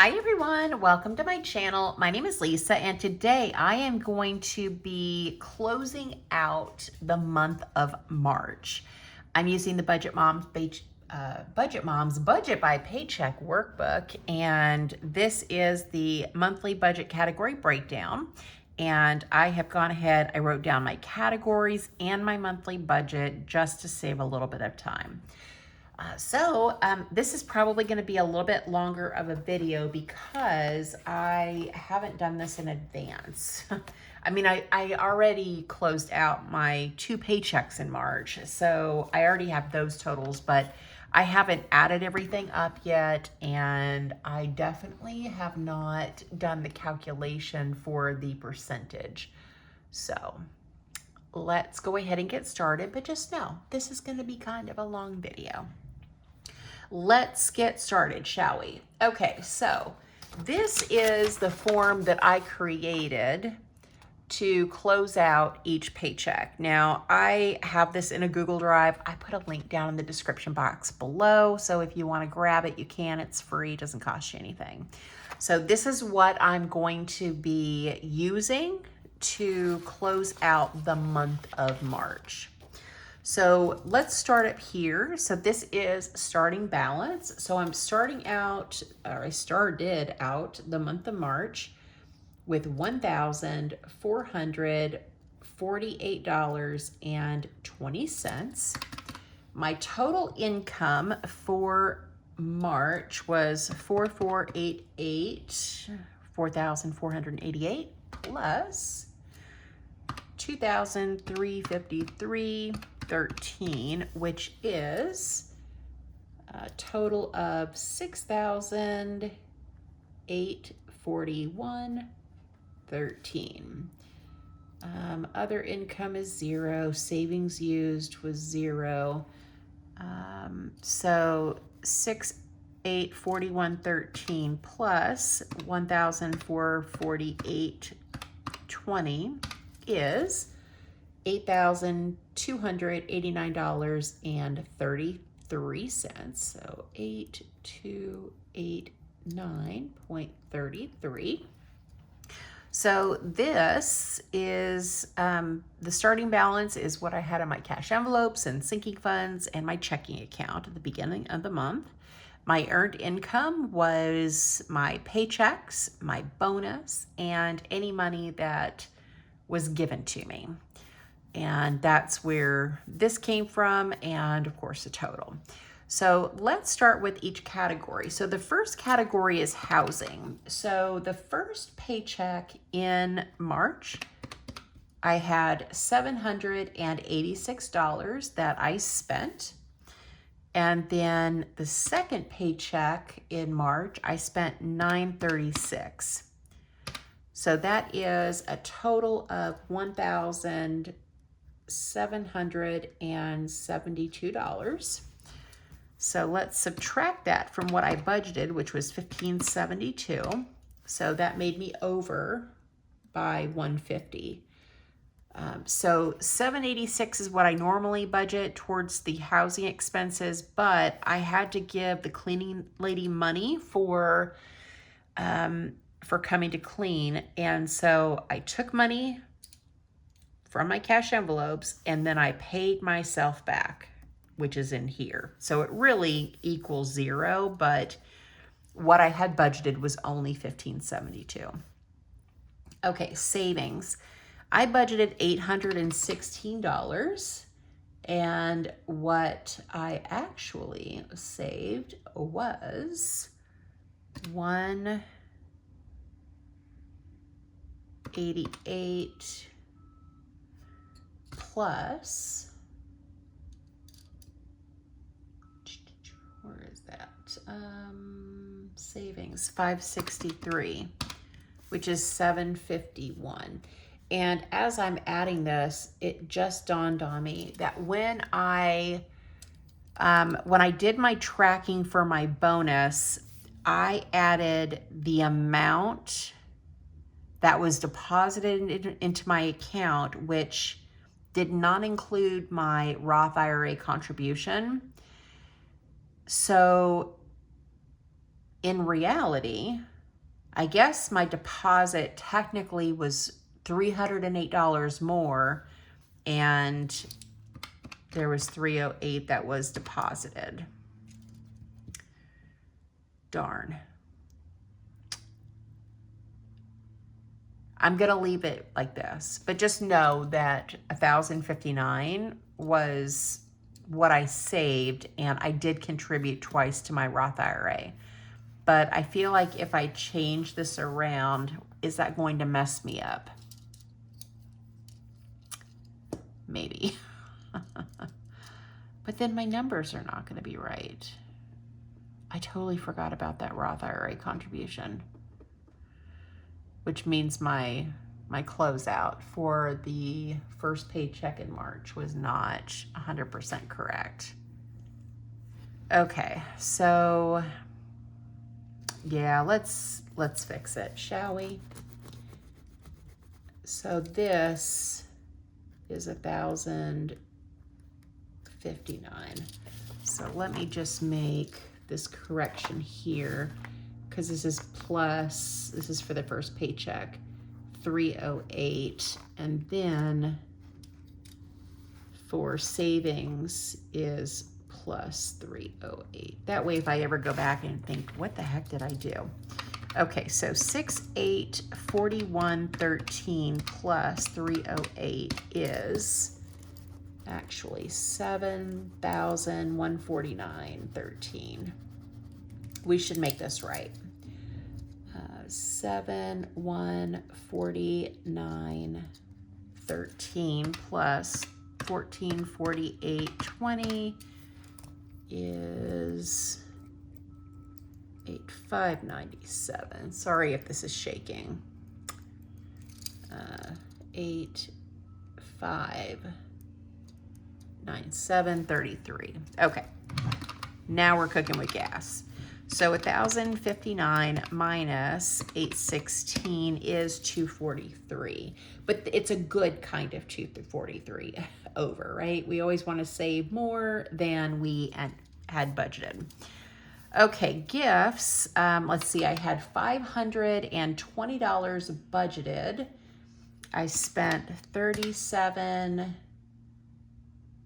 Hi everyone, welcome to my channel. My name is Lisa and today I am going to be closing out the month of March. I'm using the Budget Moms Budget by Paycheck workbook, and this is the monthly budget category breakdown. And I have gone ahead, I wrote down my categories and my monthly budget just to save a little bit of time. This is probably going to be a little bit longer of a video because I haven't done this in advance. I mean, I already closed out my 2 paychecks in March, so I already have those totals, but I haven't added everything up yet, and I definitely have not done the calculation for the percentage. So let's go ahead and get started, but just know this is going to be kind of a long video. Let's get started, shall we? Okay, so this is the form that I created to close out each paycheck. Now, I have this in a Google Drive. I put a link down in the description box below, so if you want to grab it, you can. It's free, it doesn't cost you anything. So this is what I'm going to be using to close out the month of March. So let's start up here. So this is starting balance. So I'm starting out, or I started out the month of March with $1,448.20. My total income for March was $4,488 plus $2,353.13, which is a total of $6,841.13. Other income is 0. Savings used was 0. So $6,841.13 plus $1,448.20 is $8,289.33. So 8289.33. So this is the starting balance is what I had in my cash envelopes and sinking funds and my checking account at the beginning of the month. My earned income was my paychecks, my bonus, and any money that was given to me. And that's where this came from, and of course the total. So let's start with each category. So the first category is housing. So the first paycheck in March, I had $786 that I spent. And then the second paycheck in March, I spent $936. So that is a total of $1,772. So let's subtract that from what I budgeted, which was $1,572. So that made me over by $150. So $786 is what I normally budget towards the housing expenses, but I had to give the cleaning lady money for coming to clean. And so I took money from my cash envelopes and then I paid myself back, which is in here. So it really equals 0, but what I had budgeted was only $1,572. Okay, savings. I budgeted $816, and what I actually saved was $188 plus, where is that? Savings, $563, which is $751. And as I'm adding this, it just dawned on me that when I did my tracking for my bonus, I added the amount that was deposited into my account, which did not include my Roth IRA contribution. So in reality, I guess my deposit technically was $308 more, and there was $308 that was deposited. Darn. I'm going to leave it like this, but just know that $1,059 was what I saved, and I did contribute twice to my Roth IRA. But I feel like if I change this around, is that going to mess me up? Maybe. But then my numbers are not going to be right. I totally forgot about that Roth IRA contribution, which means my closeout for the first paycheck in March was not 100% correct. Okay, so yeah, let's fix it, shall we? So this is $1,059. So let me just make this correction here, because this is plus, this is for the first paycheck, 308, and then for savings is plus 308. That way, if I ever go back and think, what the heck did I do? Okay, so 6841.13 plus 308 is actually 7,149.13. We should make this right. 7,149.13 plus 1448.20 is 8,597. Sorry if this is shaking. 8,597.33. Okay, now we're cooking with gas. So 1,059 minus 816 is 243, but it's a good kind of 243 over, right? We always want to save more than we had budgeted. Okay, gifts. Let's see, I had $520 budgeted. I spent $37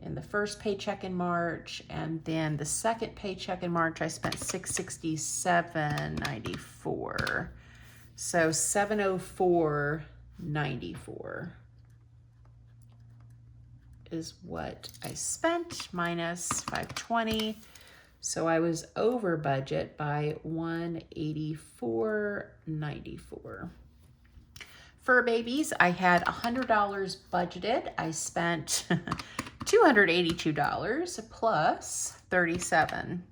in the first paycheck in March, and then the second paycheck in March, I spent $667.94. So $704.94 is what I spent minus $520. So I was over budget by $184.94. Fur babies, I had $100 budgeted. I spent $282 plus 37,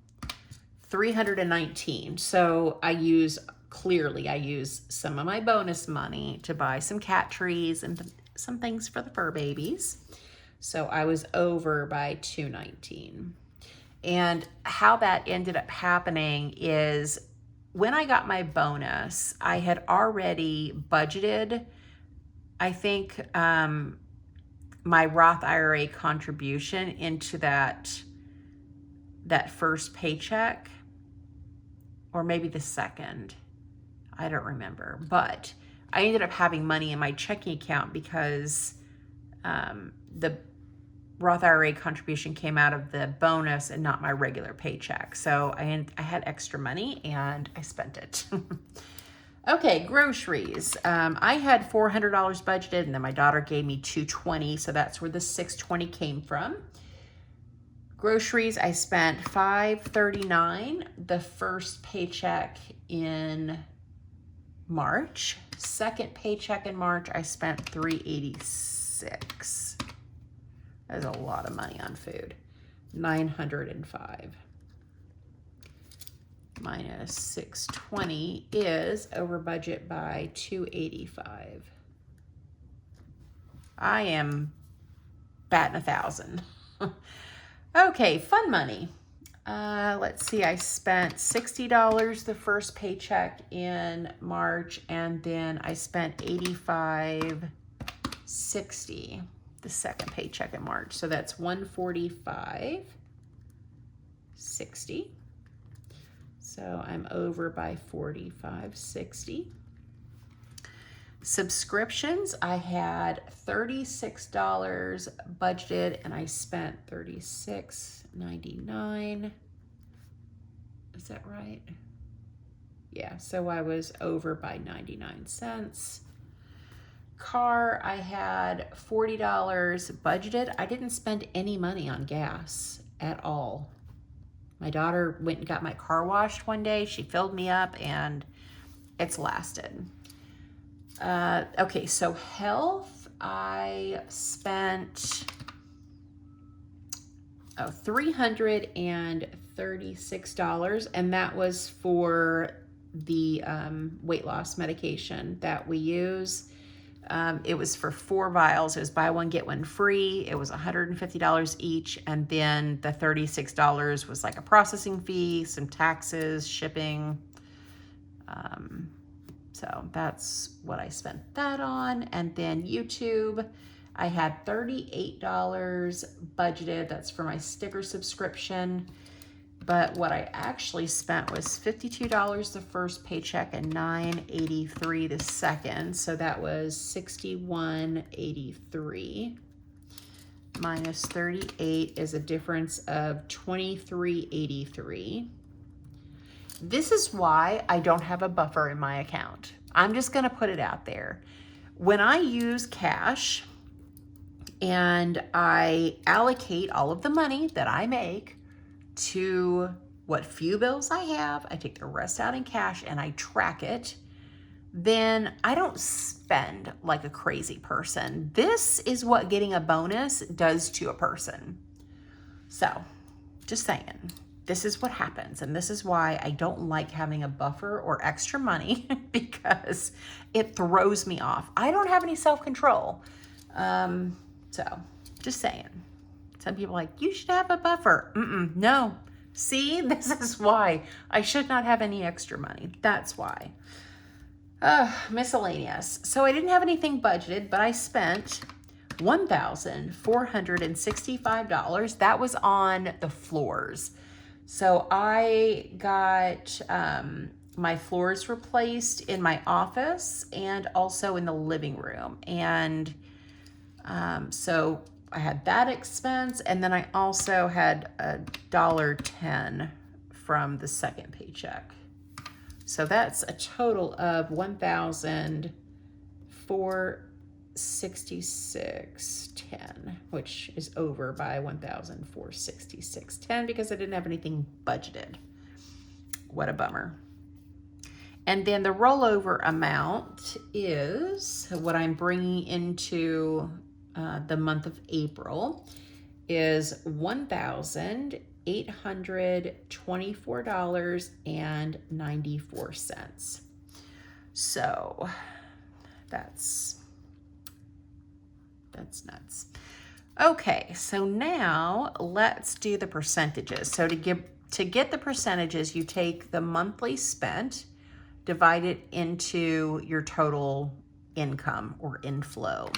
$319. So I use some of my bonus money to buy some cat trees and some things for the fur babies. So I was over by $219. And how that ended up happening is when I got my bonus, I had already budgeted, I think, my Roth IRA contribution into that first paycheck, or maybe the second. I don't remember, but I ended up having money in my checking account because the Roth IRA contribution came out of the bonus and not my regular paycheck. So I had extra money and I spent it. Okay, groceries. I had $400 budgeted, and then my daughter gave me $220, so that's where the $620 came from. Groceries, I spent $539 the first paycheck in March. Second paycheck in March, I spent $386. That's a lot of money on food. $905. Minus 620 is over budget by 285. I am batting 1,000. Okay, fun money. Let's see, I spent $60 the first paycheck in March, and then I spent $85.60 the second paycheck in March. So that's $145.60. So I'm over by $45.60. Subscriptions, I had $36 budgeted and I spent $36.99. Is that right? Yeah, so I was over by 99 cents. Car, I had $40 budgeted. I didn't spend any money on gas at all. My daughter went and got my car washed one day. She filled me up and it's lasted. Okay, so health, I spent $336, and that was for the weight loss medication that we use. It was for 4 vials. It was buy one, get one free. It was $150 each, and then the $36 was like a processing fee, some taxes, shipping. So that's what I spent that on. And then YouTube, I had $38 budgeted. That's for my sticker subscription. But what I actually spent was $52 the first paycheck and $9.83 the second. So that was $61.83. Minus 38 is a difference of $23.83. This is why I don't have a buffer in my account. I'm just gonna put it out there. When I use cash and I allocate all of the money that I make to what few bills I have, I take the rest out in cash and I track it, then I don't spend like a crazy person. This is what getting a bonus does to a person. So, just saying. This is what happens, and this is why I don't like having a buffer or extra money because it throws me off. I don't have any self-control. So, just saying. Some people are like, you should have a buffer. No. See, this is why I should not have any extra money. That's why. Miscellaneous. So I didn't have anything budgeted, but I spent $1,465. That was on the floors. So I got my floors replaced in my office and also in the living room. And so I had that expense. And then I also had $1.10 from the second paycheck. So that's a total of $1,466.10, which is over by $1,466.10 because I didn't have anything budgeted. What a bummer. And then the rollover amount is what I'm bringing into the month of April is $1,824.94. So that's nuts. Okay, so now let's do the percentages. So to get the percentages, you take the monthly spent, divide it into your total income or inflow.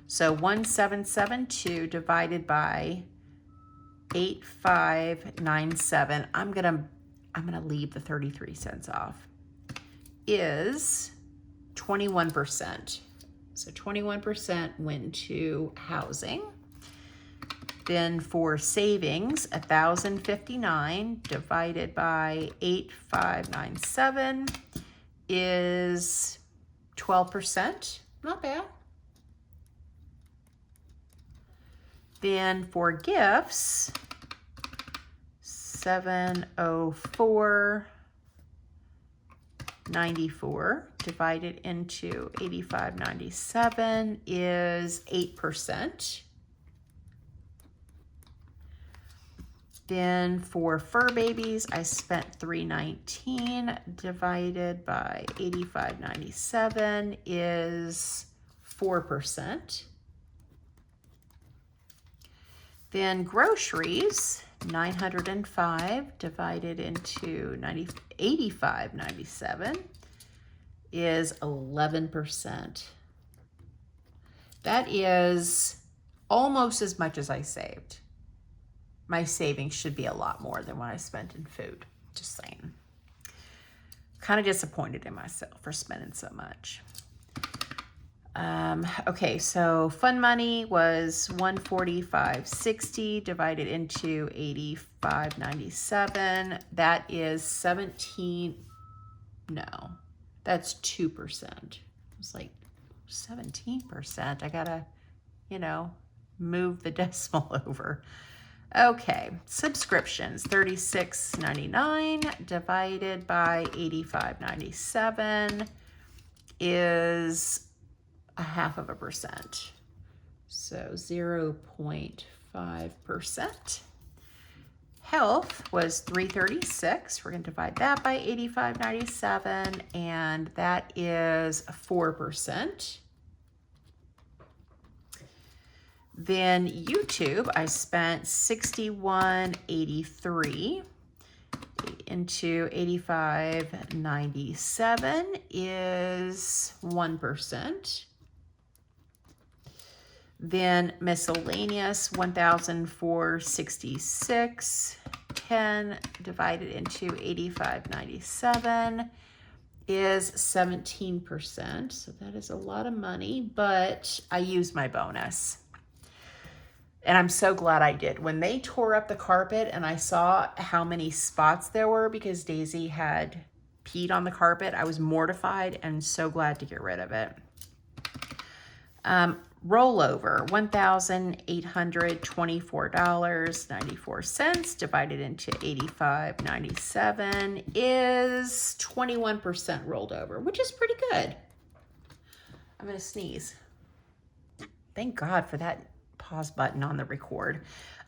So 1,772 divided by 8,597. I'm gonna leave the 33 cents off. Is 21%. So 21% went to housing. Then for savings, 1,059 divided by 8,597 is 12%. Not bad. Then for gifts, 704.94 divided into 85.97 is 8%. Then for fur babies, I spent $319 divided by 85.97 is 4%. Then groceries, 905 divided into 85.97 is 11%. That is almost as much as I saved. My savings should be a lot more than what I spent in food, just saying. Kind of disappointed in myself for spending so much. Okay, so fund money was $145.60 divided into $85.97. That is 17. No, that's 2%. It's like 17%. I gotta, you know, move the decimal over. Okay, subscriptions, $36.99 divided by $85.97 is 0.5%. So 0.5%. Health was $336. We're going to divide that by $85.97, and that is 4%. Then YouTube, I spent $61.83 into $85.97 is 1%. Then miscellaneous, $1,466.10 divided into $85.97 is 17%. So that is a lot of money, but I used my bonus. And I'm so glad I did. When they tore up the carpet and I saw how many spots there were because Daisy had peed on the carpet, I was mortified and so glad to get rid of it. Rollover, $1,824.94 divided into $85.97 is 21% rolled over, which is pretty good. I'm gonna sneeze. Thank God for that pause button on the record.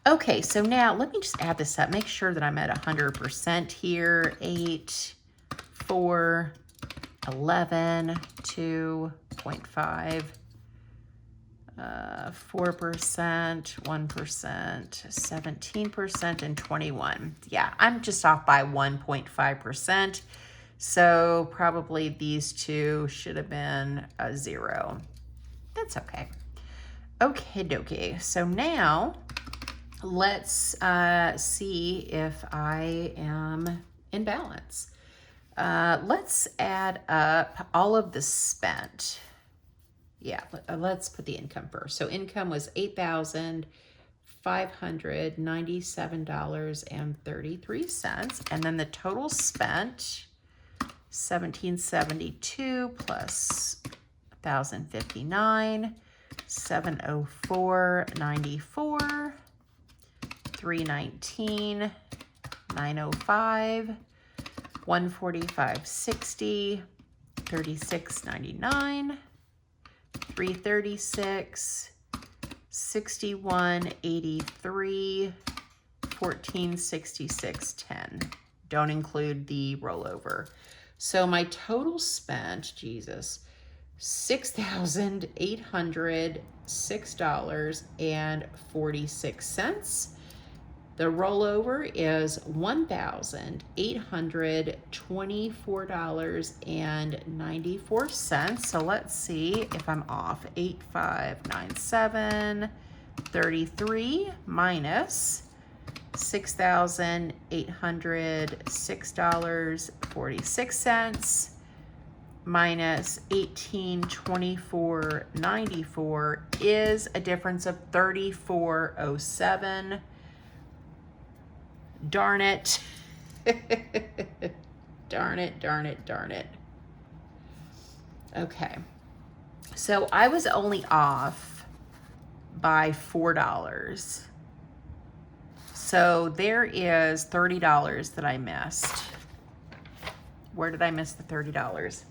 Okay, so now let me just add this up, make sure that I'm at 100% here. 8, 4, 11, 2.5, 4%, 1%, 17%, and 21. Yeah, I'm just off by 1.5%. So probably these two should have been a 0. That's okay. Okay, dokie. So now let's see if I am in balance. Let's add up all of the spent. Yeah, let's put the income first. So income was $8,597.33. And then the total spent, $1,772 plus $1,059, $704.94, $319, $905, $145.60, $36.99, $336, $61.83, $14.66.10. Don't include the rollover. So my total spent, Jesus, $6,806.46. The rollover is $1,824.94. So let's see if I'm off. 8,597.33 minus $6,806.46 minus $1,824.94 is a difference of $34.07. Darn it. Darn it, darn it, darn it. Okay. So I was only off by $4. So there is $30 that I missed. Where did I miss the $30?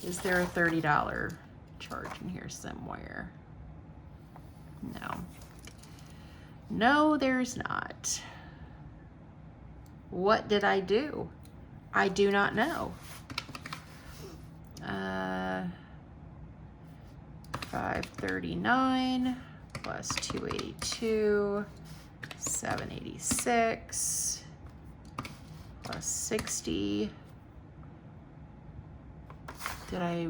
Is there a $30 charge in here somewhere? No. No, there's not. What did I do? I do not know. 539 plus 282, 786 plus 60. Did I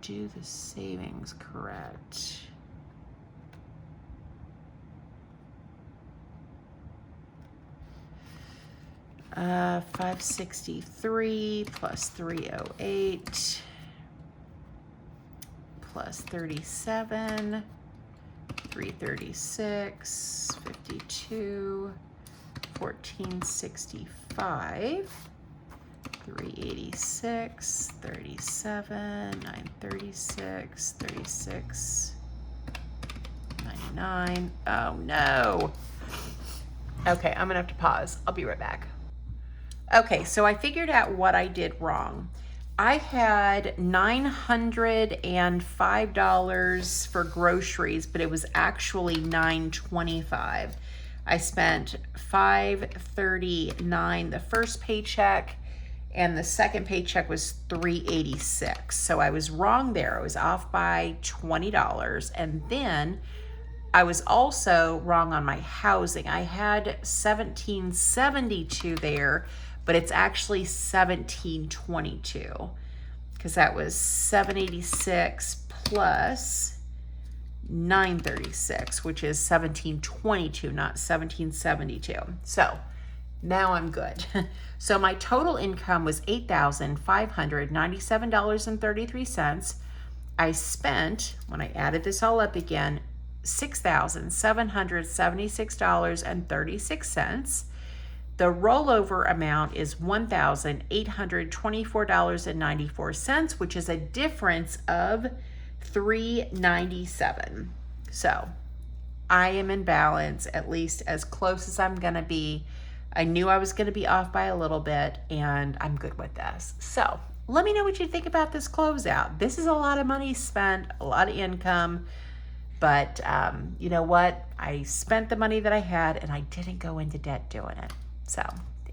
do the savings correct? 563 plus 308 plus 37, 336, 52, 1465, 386, 37, 936, 36, 99. Oh no. Okay, I'm gonna have to pause. I'll be right back. Okay, so I figured out what I did wrong. I had $905 for groceries, but it was actually $925. I spent $539 the first paycheck, and the second paycheck was $386. So I was wrong there. I was off by $20. And then I was also wrong on my housing. I had $1,772 there, but it's actually $1,722 because that was $786 plus $936, which is $1,722, not $1,772. So now I'm good. So my total income was $8,597.33. I spent, when I added this all up again, $6,776.36. The rollover amount is $1,824.94, which is a difference of $397. So I am in balance, at least as close as I'm gonna be. I knew I was gonna be off by a little bit, and I'm good with this. So let me know what you think about this closeout. This is a lot of money spent, a lot of income. But you know what? I spent the money that I had, and I didn't go into debt doing it. So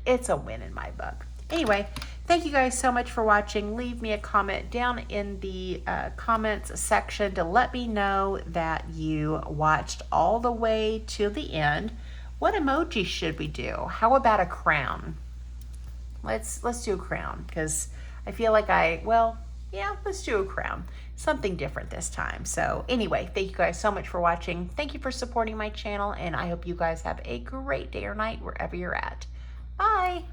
it's a win in my book. Anyway, thank you guys so much for watching. Leave me a comment down in the comments section to let me know that you watched all the way to the end. What emoji should we do? How about a crown? Let's do a crown, because I feel like let's do a crown. Something different this time. So anyway, thank you guys so much for watching. Thank you for supporting my channel, and I hope you guys have a great day or night wherever you're at. Bye.